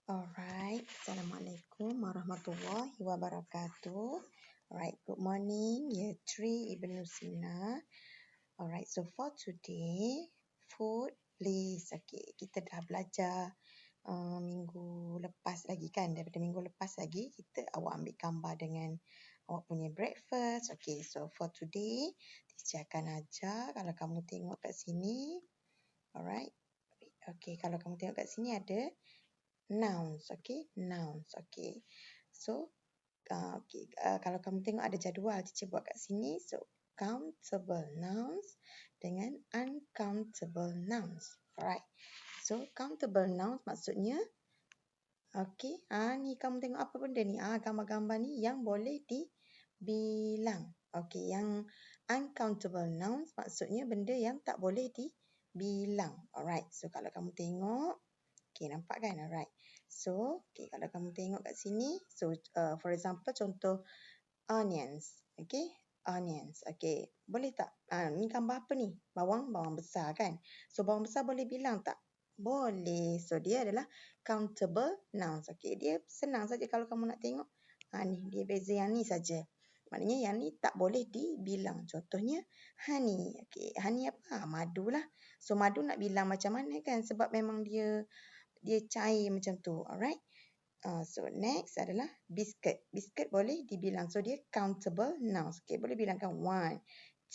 Alright, Assalamualaikum warahmatullahi wabarakatuh. Alright, good morning, Year 3 Ibn Sina. Alright, so for today, food please. Okay, kita dah belajar minggu lepas lagi kan. Daripada minggu lepas lagi, awak ambil gambar dengan awak punya breakfast. Okay, so for today, teacher akan ajar. Kalau kamu tengok kat sini, alright. Okay, kalau kamu tengok kat sini ada nouns, okay, nouns, okay. So, kalau kamu tengok ada jadual teacher buat kat sini, so countable nouns dengan uncountable nouns. Alright. So, countable nouns maksudnya, okay, ni kamu tengok apa benda ni? Gambar-gambar ni yang boleh dibilang. Okay, yang uncountable nouns maksudnya benda yang tak boleh dibilang. Alright. So, kalau kamu tengok, okay, nampak kan? Alright. So, okay, kalau kamu tengok kat sini, so for example, contoh onions. Okay, onions. Okay, boleh tak? Ni gambar apa ni? Bawang besar kan? So, bawang besar boleh bilang tak? Boleh. So, dia adalah countable nouns. Okay, dia senang saja kalau kamu nak tengok. Ni, dia beza yang ni saja. Maknanya yang ni tak boleh dibilang. Contohnya, honey. Okay, honey apa? Madu lah. So, madu nak bilang macam mana kan? Sebab memang dia cair macam tu. Alright. So next adalah biscuit. Biscuit boleh dibilang. So dia countable nouns. Okay, boleh bilangkan 1,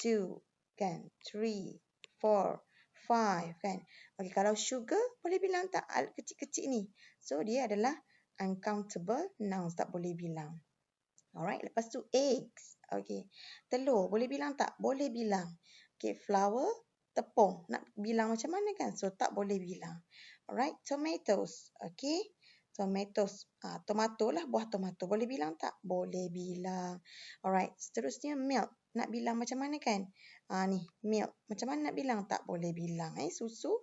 2, kan? 3, 4, 5, kan? Okay, kalau sugar boleh bilang tak? Kecil-kecil ni. So dia adalah uncountable nouns. Tak boleh bilang. Alright. Lepas tu eggs. Okay. Telur boleh bilang tak? Boleh bilang. Okay, flour, tepung. Nak bilang macam mana kan? So tak boleh bilang. Alright, tomatoes. Okay, tomatoes. Tomato lah, buah tomato. Boleh bilang tak? Boleh bilang. Alright, seterusnya milk. Nak bilang macam mana kan? Ni, milk. Macam mana nak bilang? Tak boleh bilang. Susu.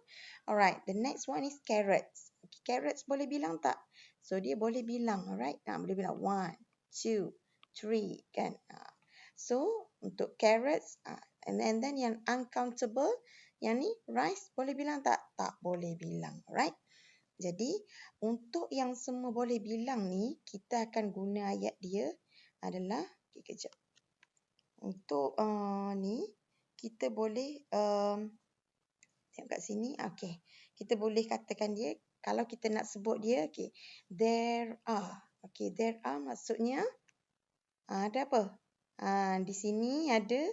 Alright, the next one is carrots. Okay, carrots boleh bilang tak? So, dia boleh bilang. Alright, boleh bilang 1, 2, 3, kan? So, untuk carrots, and then yang uncountable, yang ni, rice, boleh bilang tak? Tak boleh bilang. Alright. Jadi, untuk yang semua boleh bilang ni, kita akan guna ayat dia adalah, okay, kejap. Untuk ni, kita boleh, tengok kat sini, okay. Kita boleh katakan dia, kalau kita nak sebut dia, okay, there are. Okay, there are maksudnya, ada apa? Di sini ada,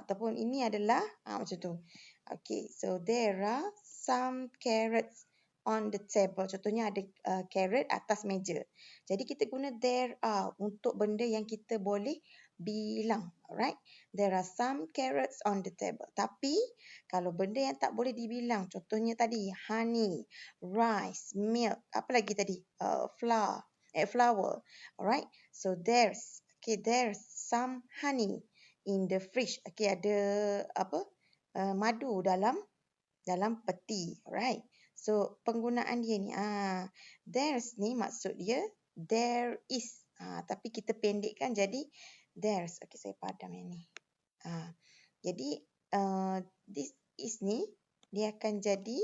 ataupun ini adalah, macam tu. Okay, so there are some carrots on the table. Contohnya ada carrot atas meja. Jadi kita guna there are untuk benda yang kita boleh bilang. Alright? There are some carrots on the table. Tapi kalau benda yang tak boleh dibilang, contohnya tadi honey, rice, milk, apa lagi tadi? Flour. Alright? So there's some honey in the fridge. Okay, ada apa? Madu dalam peti. Alright. So, penggunaan dia ni. There's ni maksud dia there is. Tapi kita pendekkan jadi there's. Okay, saya padam yang ni. Jadi, this is ni, dia akan jadi,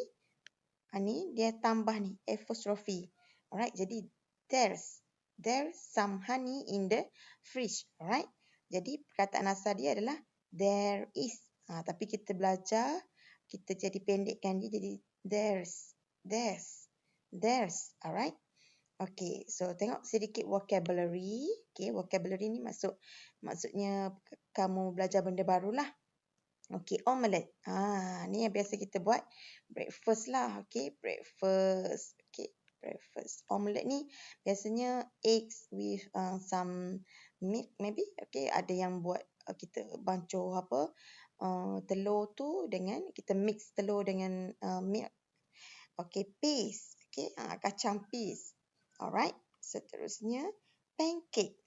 ni, dia tambah ni, apostrophe. Alright, jadi there's some honey in the fridge. Alright. Jadi, perkataan asal dia adalah there is. Tapi kita belajar, kita jadi pendekkan dia jadi there's. Alright. Okay, so tengok sedikit vocabulary. Okay, vocabulary ni maksudnya kamu belajar benda barulah. Okay, omelette. Ni yang biasa kita buat breakfast lah. Okay, breakfast. Okay, breakfast. Omelette ni biasanya eggs with some milk maybe. Okay, ada yang buat kita bancuh apa, telur tu dengan, kita mix telur dengan milk. Okay, peas. Okay, kacang peas. Alright, seterusnya pancake.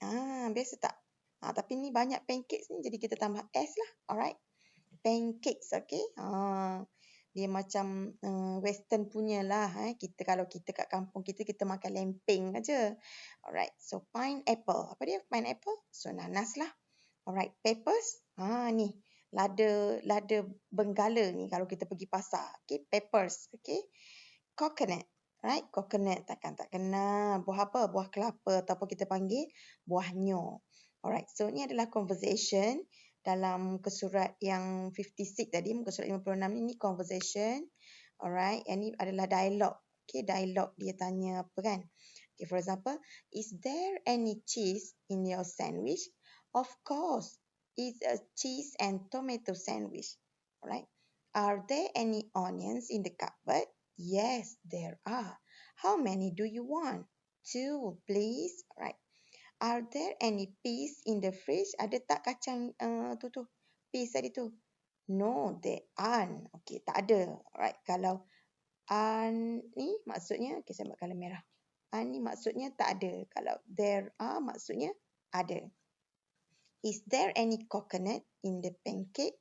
Biasa tak? Tapi ni banyak pancakes ni, jadi kita tambah S lah. Alright, pancakes. Okay, dia macam western punya lah. Kalau kita kat kampung kita makan lempeng aja. Alright, so pineapple. Apa dia pineapple? So nanas lah. Alright, peppers. Ni lada benggala ni kalau kita pergi pasar. Okay, peppers. Okay, coconut. Right? Coconut takkan tak kenal. Buah apa? Buah kelapa ataupun kita panggil buah nyo. Alright. So ni adalah conversation dalam muka surat yang 56 tadi, muka surat 56 ni conversation. Alright. Yang ni adalah dialog. Okay, dialog dia tanya apa kan? Okay, for example, is there any cheese in your sandwich? Of course, it's a cheese and tomato sandwich. Alright. Are there any onions in the cupboard? Yes, there are. How many do you want? 2, please. Right. Are there any peas in the fridge? Ada tak kacang tu? Peas tadi tu? No, there aren't. Okay, tak ada. Alright. Kalau ni maksudnya, okay, saya buat colour merah. Ni maksudnya tak ada. Kalau there are maksudnya ada. Is there any coconut in the pancake?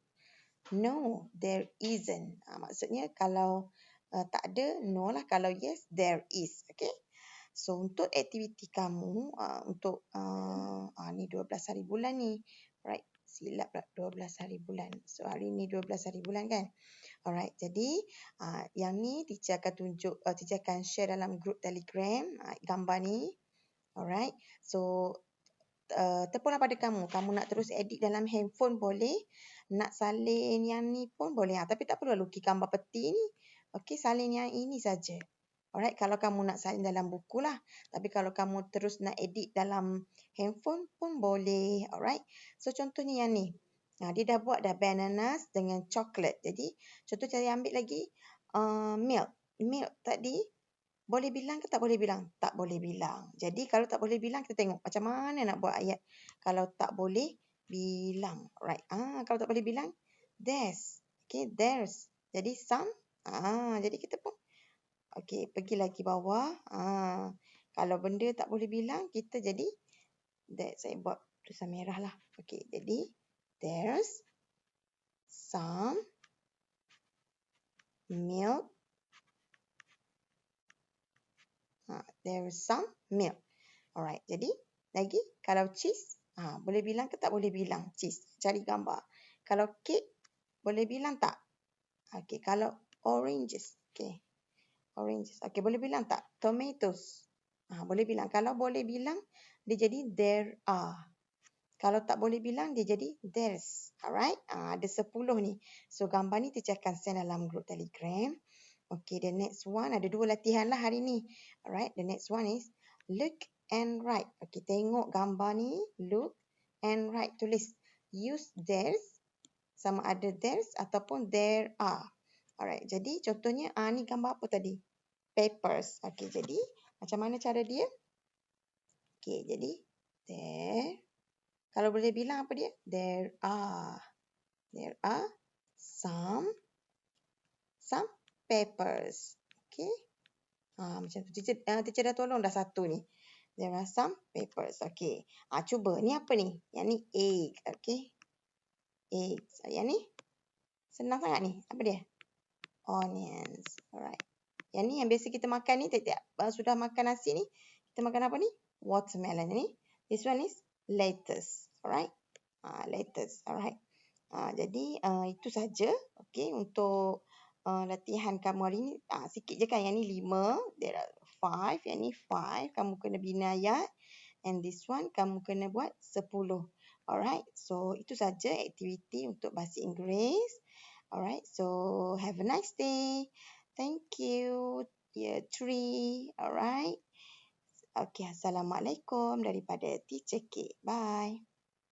No, there isn't. Maksudnya kalau tak ada, no lah. Kalau yes, there is. Okay. So, untuk aktiviti kamu, untuk ni 12 hari bulan ni. Right. Silap pula 12 hari bulan. So, hari ni 12 hari bulan kan. Alright. Jadi, yang ni teacher akan tunjuk, teacher akan share dalam group Telegram gambar ni. Alright. So, terpulang pada kamu. Kamu nak terus edit dalam handphone boleh. Nak salin yang ni pun boleh. Tapi tak perlu lukis gambar peti ni. Okey, salin yang ini saja. Alright, kalau kamu nak salin dalam buku lah. Tapi kalau kamu terus nak edit dalam handphone pun boleh. Alright. So, contohnya yang ni. Dia dah buat dah bananas dengan coklat. Jadi, contoh cara ambil lagi. Milk. Milk tadi. Boleh bilang ke tak boleh bilang? Tak boleh bilang. Jadi kalau tak boleh bilang, kita tengok macam mana nak buat ayat. Kalau tak boleh bilang. Right. Kalau tak boleh bilang, there's. Okay, there's. Jadi some. Jadi kita pun. Okay, pergi lagi bawah. Kalau benda tak boleh bilang, kita jadi that. Saya buat tulisan merah lah. Okay, jadi there's some milk. There is some milk. Alright, jadi lagi kalau cheese, boleh bilang ke tak boleh bilang cheese? Cari gambar. Kalau cake, boleh bilang tak? Okay, kalau oranges, okay. Oranges, okay, boleh bilang tak? Tomatoes, boleh bilang. Kalau boleh bilang, dia jadi there are. Kalau tak boleh bilang, dia jadi there's. Alright, ada 10 ni. So, gambar ni teacher akan send dalam group Telegram. Okay, the next one, ada 2 latihan lah hari ni. Alright, the next one is look and write. Okay, tengok gambar ni, look and write. Tulis, use there's, sama ada there's ataupun there are. Alright, jadi contohnya, ni gambar apa tadi? Papers. Okay, jadi macam mana cara dia? Okay, jadi there. Kalau boleh bilang apa dia? There are. There are some papers. Okay. Macam tu. Teacher dah tolong dah satu ni. There are some papers. Okay. Cuba. Ni apa ni? Yang ni egg. Okay. Eggs. Yang ni? Senang sangat ni. Apa dia? Onions. Alright. Yang ni yang biasa kita makan ni. Sudah makan nasi ni. Kita makan apa ni? Watermelon ni. This one is lettuce. Alright. Lettuce. Alright. Jadi itu saja. Okay. Untuk latihan kamu hari ni, sikit je kan. Yang ni 5, there are 5, yang ni 5, kamu kena bina ayat, and this one kamu kena buat 10. Alright, so itu saja aktiviti untuk bahasa Inggeris. Alright, so have a nice day. Thank you, year 3. Alright. Okay, Assalamualaikum daripada Teacher K. Bye.